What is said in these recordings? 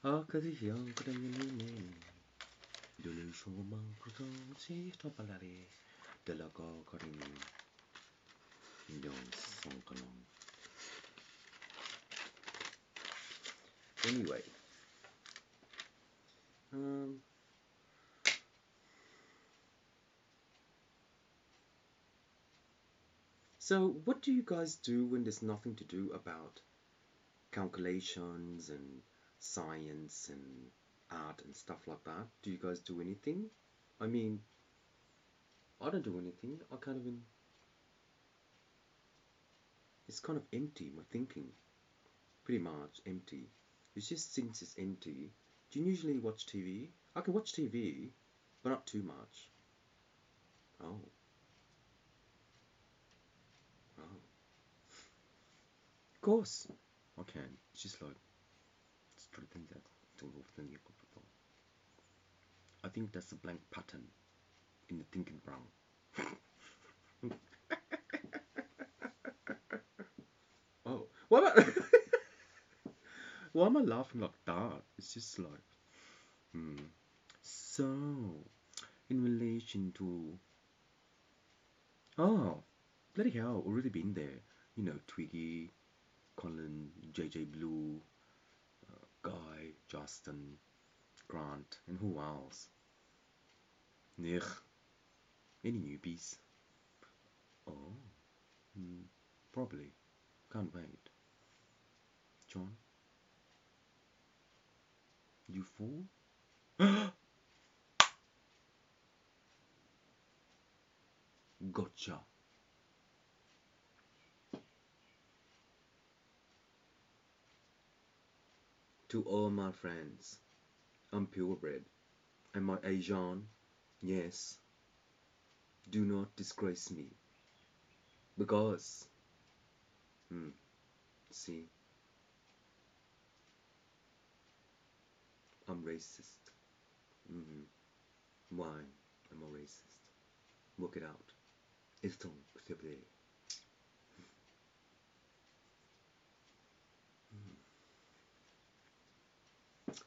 Akadiyan kadayamine. Dulu shomang kutong si topalari. Delago karini. Yung songkalong. Anyway. So what do you guys do when there's nothing to do about calculations and science and art and stuff like that? Do you guys do anything? I mean, I don't do anything. I kind of it's kind of empty, my thinking. Pretty much empty. It's just since it's empty. Do you usually watch TV? I can watch TV, but not too much. Oh. Oh. Of course. I can. It's just like I think that's a blank pattern in the thinking brown. Oh. What about why am I laughing like that? It's just like So in relation to bloody hell, already been there. You know, Twiggy, Colin, JJ Blue, Guy, Justin, Grant, and who else? Ugh. Any newbies? Oh, probably. Can't wait. John? You fool? Gotcha. To all my friends, I'm purebred. Am I Asian? Yes. Do not disgrace me. Because, see, I'm racist. Why am I racist? Work it out. It's don't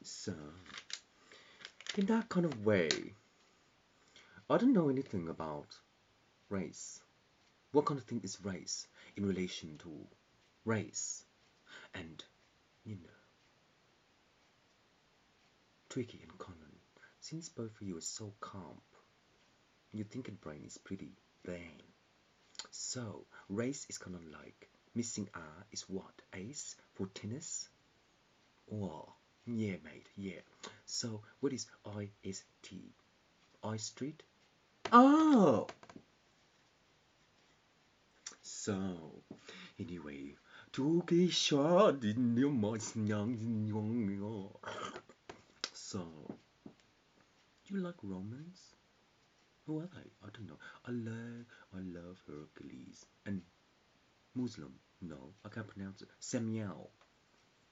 So, in that kind of way, I don't know anything about race. What kind of thing is race in relation to race? And, you know, Twiggy and Conan, since both of you are so calm, your thinking brain is pretty blank. So, race is kind of like missing R is what? Ace for tennis? Oh, yeah, mate, yeah. So, what is IST? I Street? Oh! So, anyway, shar in your mind. So, do you like Romans? Who are they? I don't know. I love Hercules and Muslim. No, I can't pronounce it. Samuel.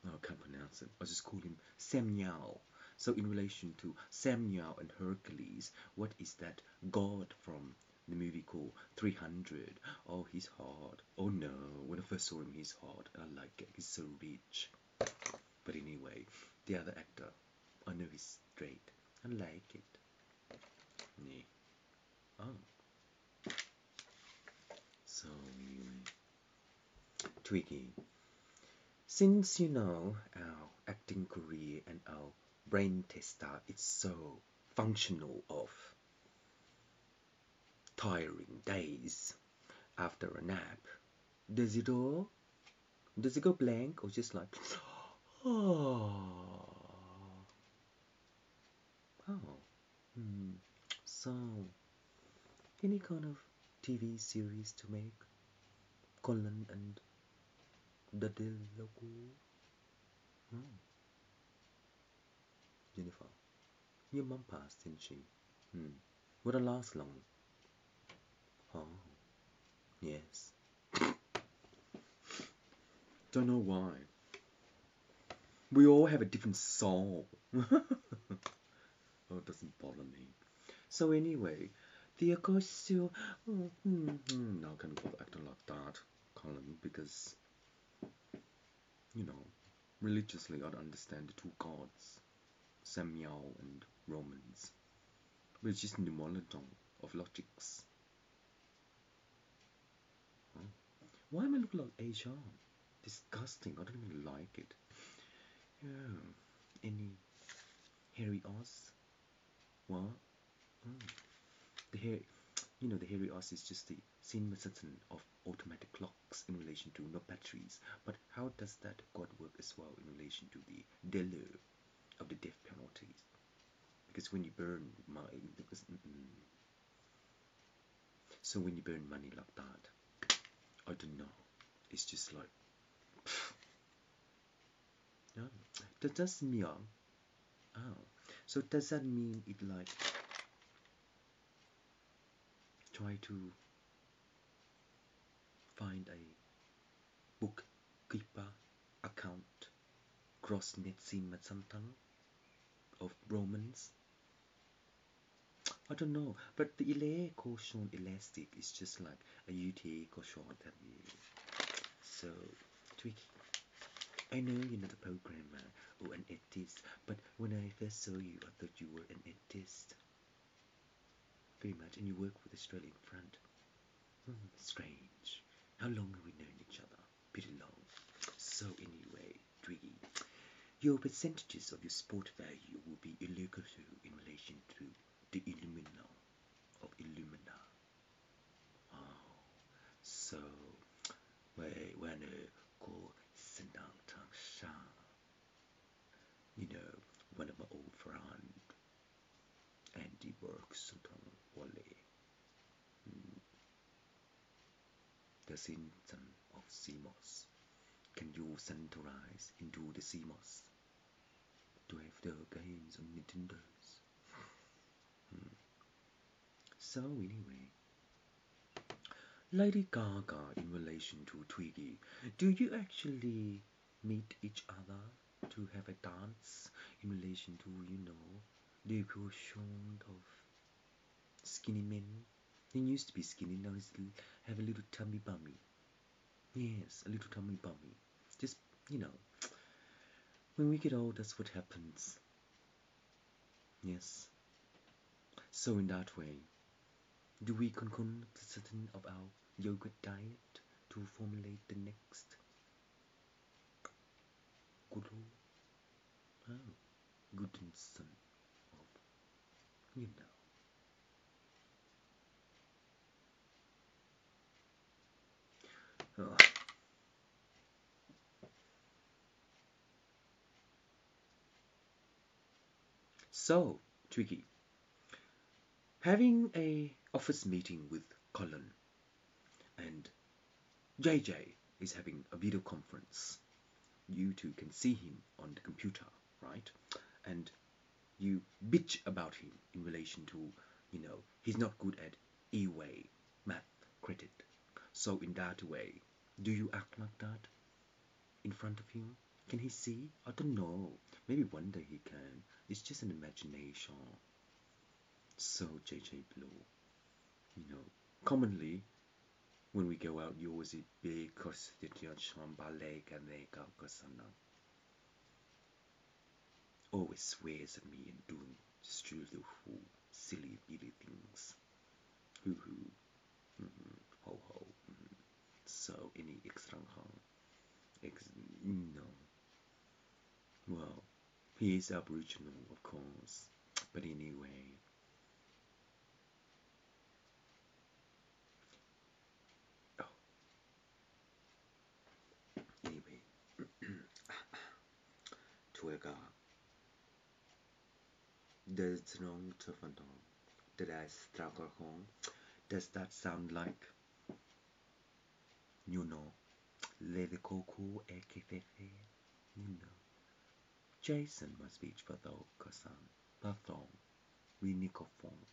No, I can't pronounce it. I just call him Samuel. So in relation to Samuel and Hercules, what is that god from the movie called 300? Oh, he's hot. Oh no, when I first saw him, he's hot. I like it. He's so rich. But anyway, the other actor, I know he's straight. I like it. Yeah. Oh. So anyway, Twiggy, since you know our acting career and our brain tester is so functional of tiring days after a nap, does it go blank or just like oh so any kind of TV series to make Colin and the logo? Jennifer, your mum passed, didn't she? Would it last long? Oh, yes. Don't know why. We all have a different soul. Oh, it doesn't bother me. So anyway, the Akosio. Not gonna bother acting like that, Colin, because you know Religiously, I'd understand the two gods, Samuel and Romans, but it's just pneumonology of logics. Huh? Why am I looking like HR? Disgusting. I don't even like it. Yeah. Any hairy ass? What? Oh. The hair, the hairy ass is just the cinema system of automatic clocks in relation to no batteries. But how does that God work as well in relation to the delay of the death penalties? Because when you burn money, so when you burn money like that, I don't know. It's just like, no. Does mean, oh, so does that mean it like try to find a bookkeeper account cross net scene with something of Romans? I don't know, but the Ile caution elastic is just like a UTA caution that so tricky. I know you're not a programmer or an artist, but when I first saw you, I thought you were an artist. Very much, and you work with Australian Front. Strange. How long have we known each other? Pretty long. So anyway, Twiggy, your percentages of your sport value will be illustrative in relation to the Illumina of Illumina. Wow. So, when go Senang Tang Sha, one of my old friend, Andy works on Wale, the symptom of CMOS. Can you centralize into the CMOS to have the games on Nintendo's? So anyway, Lady Gaga in relation to Twiggy, do you actually meet each other to have a dance in relation to, the equation of skinny men? He used to be skinny, now he's have a little tummy bummy. Yes, a little tummy bummy. Just, when we get old, that's what happens. Yes. So in that way, do we conclude the certain of our yogurt diet to formulate the next guru? Oh, Goodson of, you know. Oh. So, Tricky, having a office meeting with Colin and JJ is having a video conference. You two can see him on the computer, right? And you bitch about him in relation to, he's not good at E-way, math, credit. So in that way, do you act like that in front of him? Can he see? I don't know. Maybe one day he can. It's just an imagination. So JJ Blue, commonly when we go out, you always eat big constitution ballet and they always swears at me and doing stupid, silly, silly things. Hoo hoo, ho ho. So any extra no. Well, he is Aboriginal, of course. But anyway, oh, anyway, Tuega, there's wrong to find on. Did I struggle home? Does that sound like, Lady Coco AKFF, Jason must be for the Kasan, Pathong, Winikofong.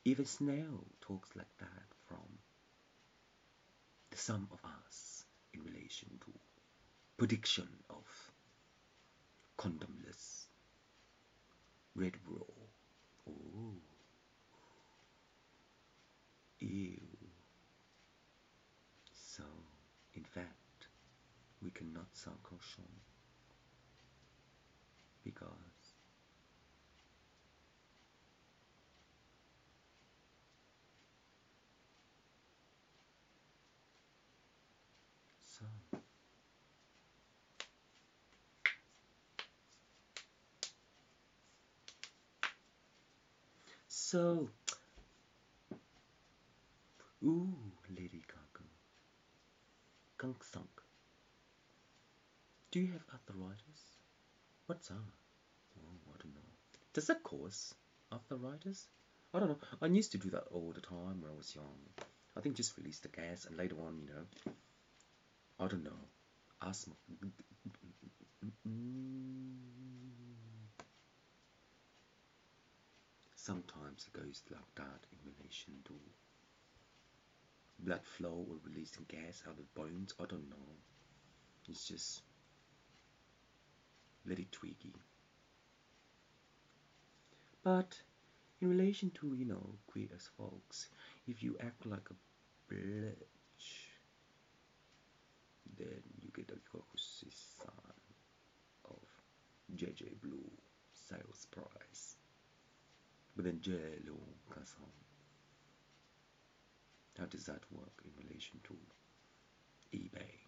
Even Snail talks like that from the sum of us in relation to prediction of condomless red raw. Oh, ew. So, in fact, we cannot sell Cochon. because so so ooh, Lady Gaga, Gunk Sunk. Do you have arthritis? What's that? Oh, I don't know. Does that cause arthritis? I don't know. I used to do that all the time when I was young. I think just release the gas and later on, I don't know. Asthma. Sometimes it goes like that in relation to blood flow or releasing gas out of bones. I don't know. It's just very twiggy. But in relation to, queer as folks, if you act like a bitch, then you get a courtesy sign of JJ Blue sales price. But then JLO comes home. How does that work in relation to eBay?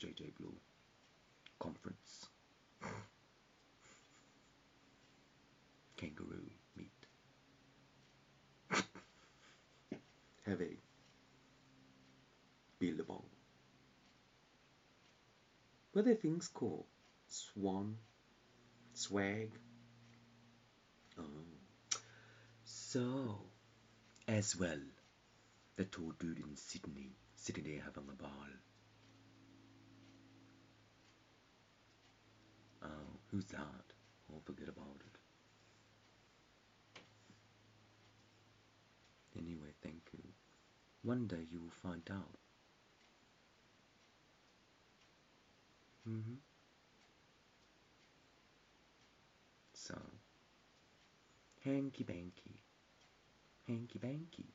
JJ Blue conference. Kangaroo meat. Heavy. Billabong. What are things called? Swan? Swag? Oh. So, as well, the tall dude in Sydney sitting there having a ball. Oh, who's that? Oh, forget about it. Anyway, thank you. One day you will find out. So, hanky panky. Hanky panky.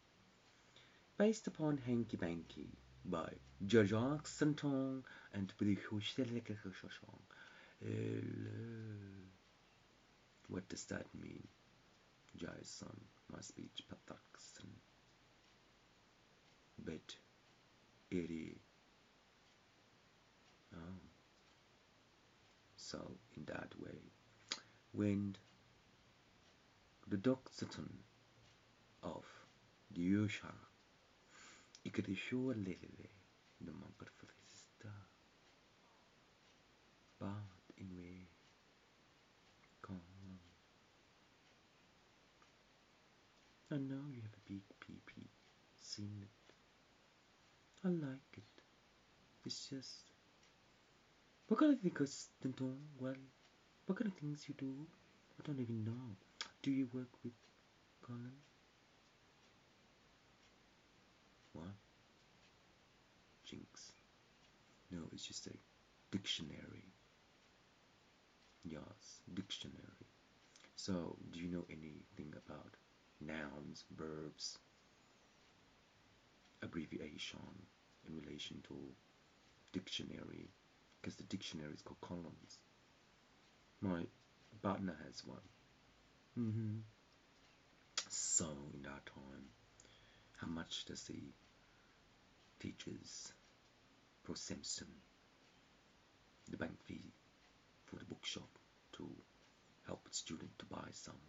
Based upon Hanky Panky by Jacques Santon and what does that mean? Jason, my speech patakson. But it oh. So in that way, when the Doxaton of the Yusha, it could assure Lily the market for his star, but in way, come on. I know you have a big PP, seen it. I like it. It's just, what kind of things, well, what kind of things you do? I don't even know. Do you work with Colin? What? Jinx. No, it's just a dictionary. Yes, dictionary. So, do you know anything about nouns, verbs, abbreviation in relation to dictionary? Because the dictionary is called columns. My partner has one. So, in that time, how much does he teaches for Simpson the bank fee for the bookshop to help a student to buy some?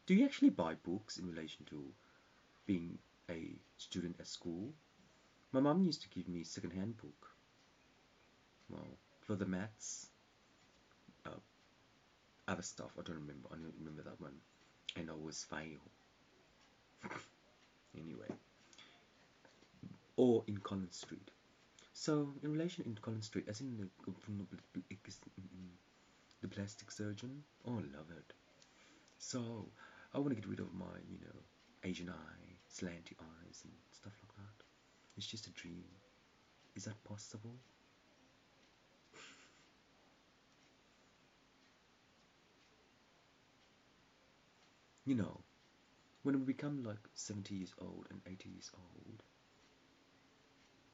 Do you actually buy books in relation to being a student at school? My mom used to give me a second-hand book. Well, for the maths, uh, other stuff I don't remember. I don't remember that one, and I always fail. Anyway, or in Collins Street. So in relation in Collins Street, as in the plastic surgeon. Oh, I love it. So I want to get rid of my, Asian eye, slanty eyes, and stuff like that. It's just a dream. Is that possible? You know, when we become like 70 years old and 80 years old,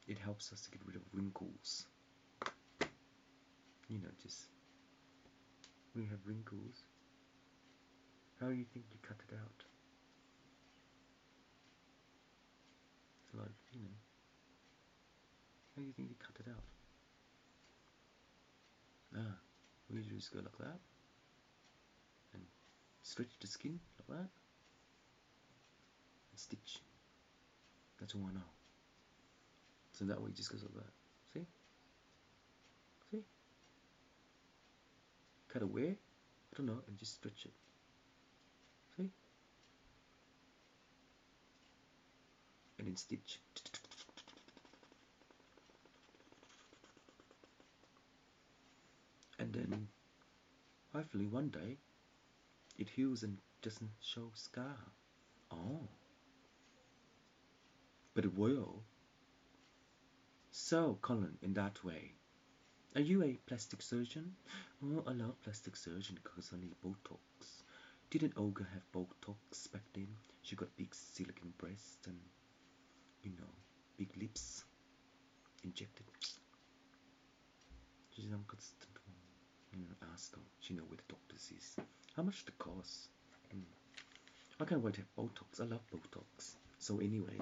it helps us to get rid of wrinkles. Just when you have wrinkles, how do you think you cut it out? It's like, you know, how do you think you cut it out? Ah, we usually just go like that and stretch the skin like that and stitch. That's all I know. So that way it just goes like that. See? See? Cut away? I don't know, and just stretch it. See? And then stitch. And then hopefully one day it heals and doesn't show scar. Oh, but it will. So, Colin, in that way, are you a plastic surgeon? Oh, I love plastic surgeon because I need Botox. Didn't Olga have Botox back then? She got big silicone breasts and, you know, big lips injected. She's not got ask her. She know where the doctors is. How much it costs? I can't wait to have Botox. I love Botox. So anyway,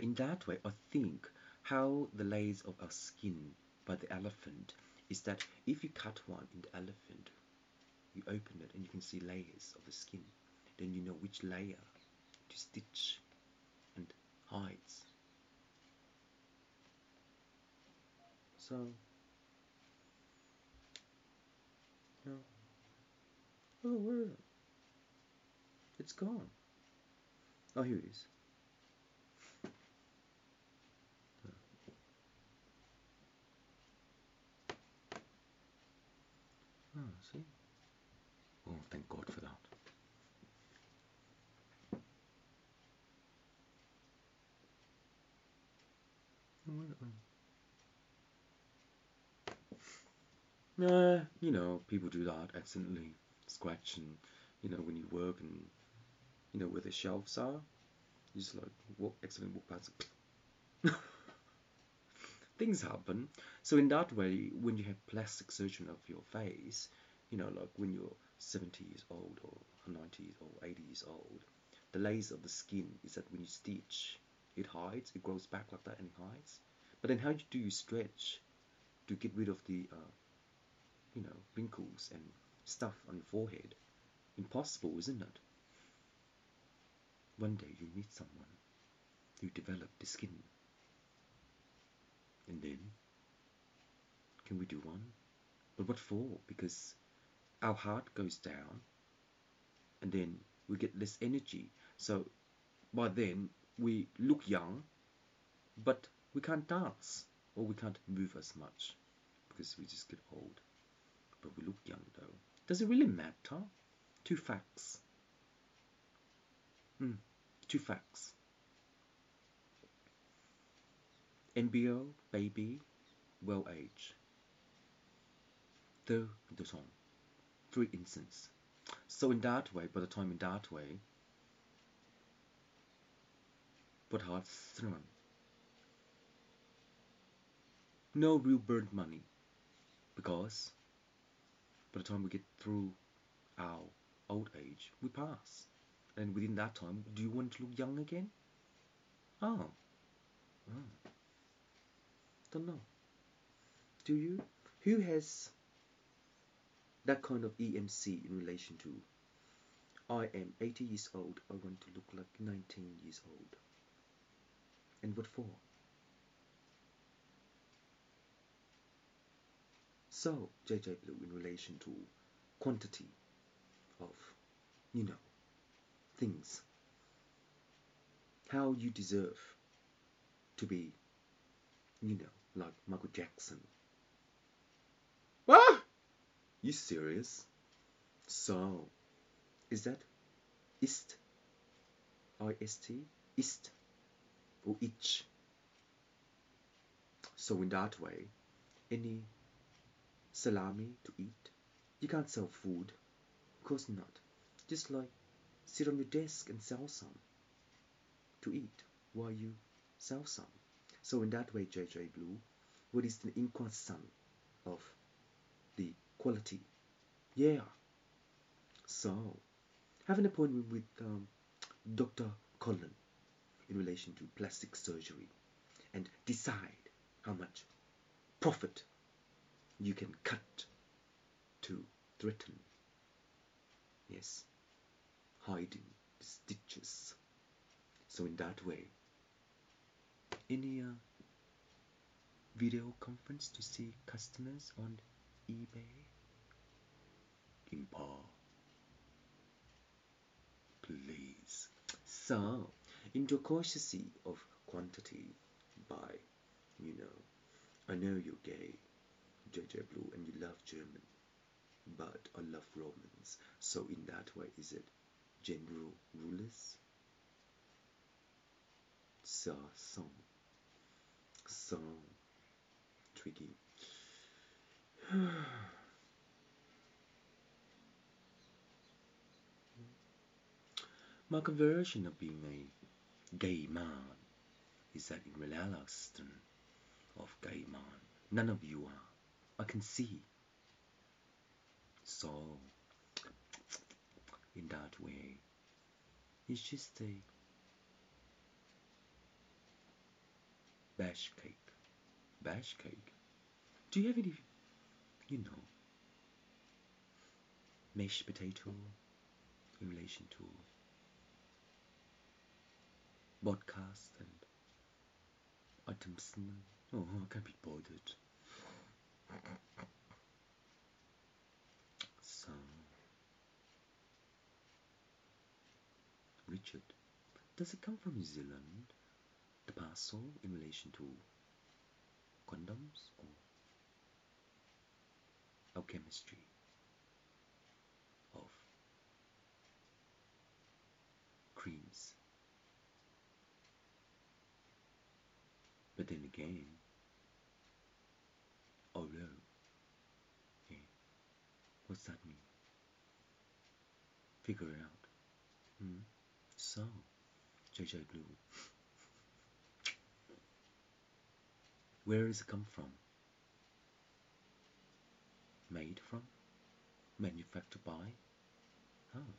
in that way, I think how the layers of our skin by the elephant is that if you cut one in the elephant, you open it and you can see layers of the skin. Then you know which layer to stitch and hides. So, no. Oh, where is it? It's gone. Oh, here it is. Oh, see? Oh, thank God for that. You know, people do that accidentally, scratch, and when you work and where the shelves are, you just like accidentally walk past. Things happen. So in that way, when you have plastic surgery of your face, like when you're 70 years old or 90 years old, 80 years old, the layers of the skin is that when you stitch, it hides, it grows back like that and it hides. But then how do you stretch to get rid of the wrinkles and stuff on your forehead? Impossible, isn't it? One day you meet someone who developed the skin, and then can we do one? But what for? Because our heart goes down, and then we get less energy. So by then we look young, but we can't dance or we can't move as much because we just get old. But we look young though. Does it really matter? Two facts. Two facts. Embryo, baby, well age. The song. 3 instance. So in that way, by the time in that way, but heart's thrown. No real burnt money. Because by the time we get through our old age, we pass. And within that time, do you want to look young again? Oh. Don't know. Do you? Who has that kind of EMC in relation to I am 80 years old, I want to look like 19 years old? And what for? So, JJ Blue, in relation to quantity of, things, how you deserve to be, like Michael Jackson. Ah! You serious? So, is that ist? I-S-T? Ist? Or itch? So in that way, any salami to eat, you can't sell food. Of course not. Just like sit on your desk and sell some to eat while you sell some. So in that way, JJ Blue, what is the inconstant of the quality. Yeah. So, have an appointment with Dr. Cullen in relation to plastic surgery and decide how much profit you can cut to threaten, yes, hiding the stitches. So in that way, any video conference to see customers on eBay? Impar, please. So, into a cautiously of quantity by, I know you're gay, JJ Blue, and you love German, but I love Romans. So in that way, is it gender rulers? So tricky. My conversion of being a gay man is that in reality of gay man, none of you are. I can see. So, in that way, it's just a bash cake. Bash cake? Do you have any, mashed potato in relation to podcast and items? Oh, I can't be bothered. So, Richard, does it come from New Zealand? The parcel in relation to condoms or alchemistry of creams? But then again, although, yeah, what's that mean? Figure it out. So, JJ Blue, where does it come from? Made from? Manufactured by? Oh,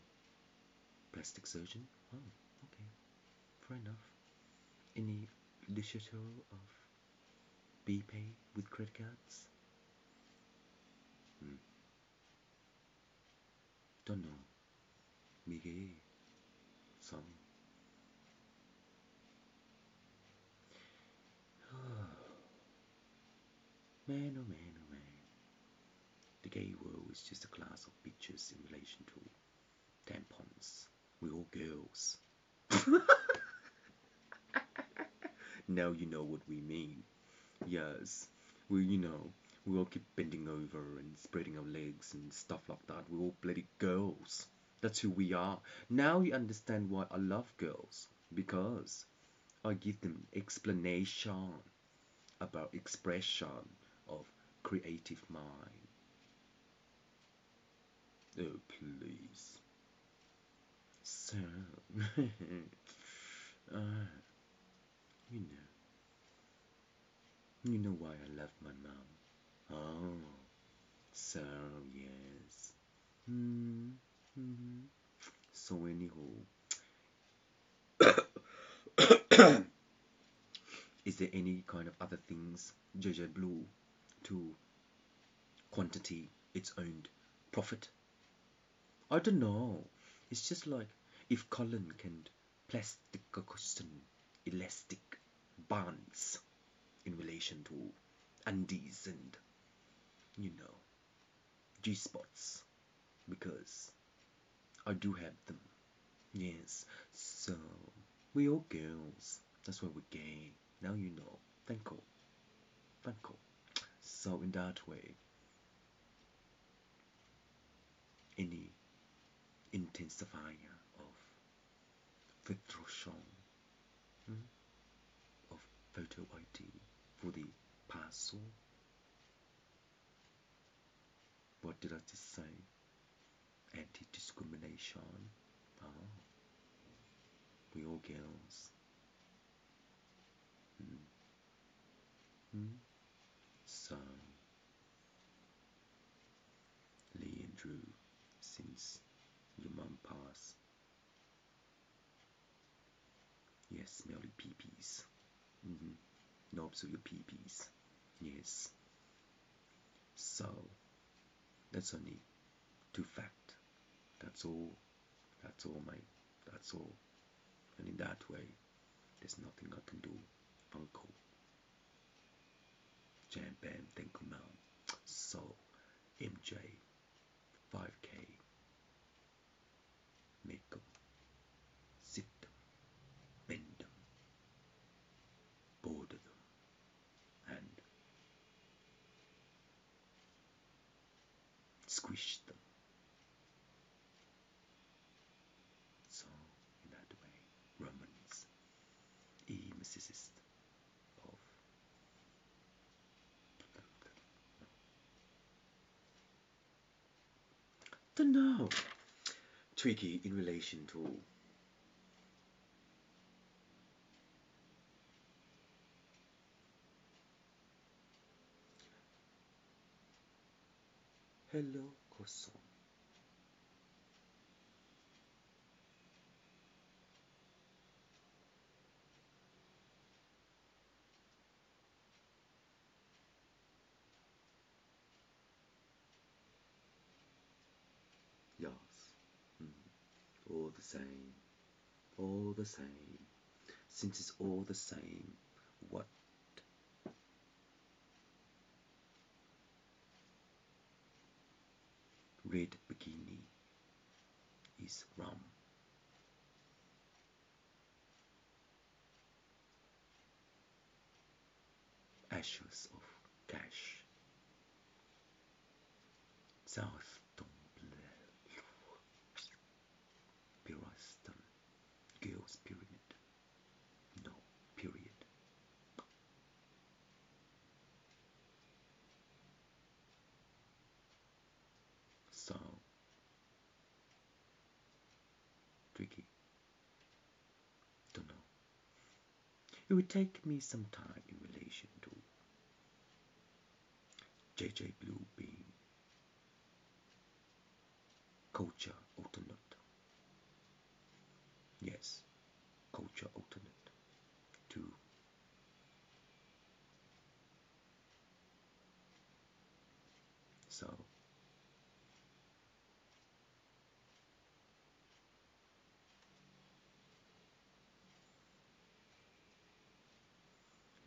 plastic surgeon? Oh, okay, fair enough. Any literature of BPay with credit cards? Don't know. Miguel. So. Man, oh man, oh man. The gay world is just a class of bitches in relation to tampons. We're all girls. Now you know what we mean. Yes, we all keep bending over and spreading our legs and stuff like that. We're all bloody girls. That's who we are. Now you understand why I love girls. Because I give them explanation about expression of creative mind. Oh, please. So, uh, you know. You know why I love my mom. Oh, so yes. So anywho, is there any kind of other things, JJ Blue, to quantity its own profit? I don't know. It's just like if Colin can plastic cushion elastic bands in relation to undies and G-spots, because I do have them. Yes, so we all girls. That's why we're gay. Now you know. Thank you. Thank you. So in that way, any intensifier of filtration of photo ID for the parcel. What did I just say? Anti-discrimination. Oh, we all girls. true since your mom passed. Yes, smelly peepees. Knobs of your peepees. Yes. So that's only two fact. That's all. That's all, mate. That's all. And in that way, there's nothing I can do, Uncle. Jam bam, thank you, mom. So, MJ, 5K, make them, sit them, bend them, border them, and squish them. So, in that way, Romans, Mrs. of don't know. Tricky in relation to hello, croissant. Yes. All the same. All the same. Since it's all the same, what red bikini is rum. Ashes of cash. South Pirastan. Girls pyramid. No, period. So tricky. Don't know. It would take me some time in relation to JJ Blue being culture alternate. Yes, culture alternate. Two. So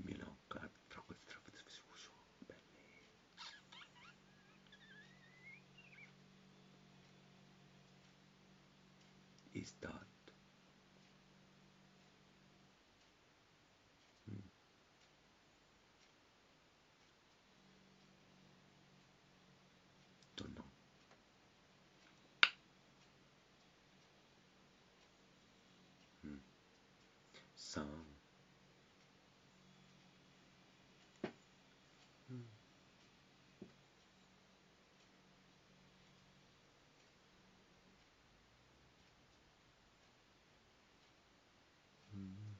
Milan is that mm, don't know. Mm. So mm, mm,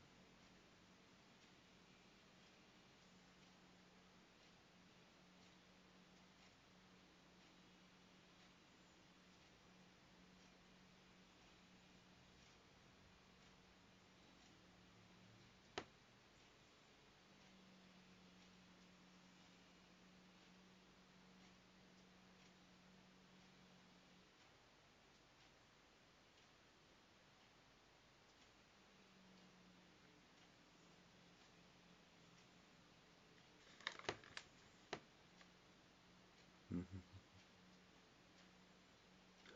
mm,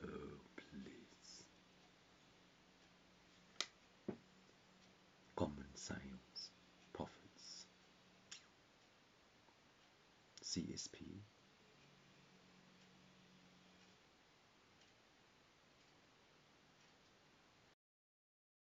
oh please. Common science, profits, CSP,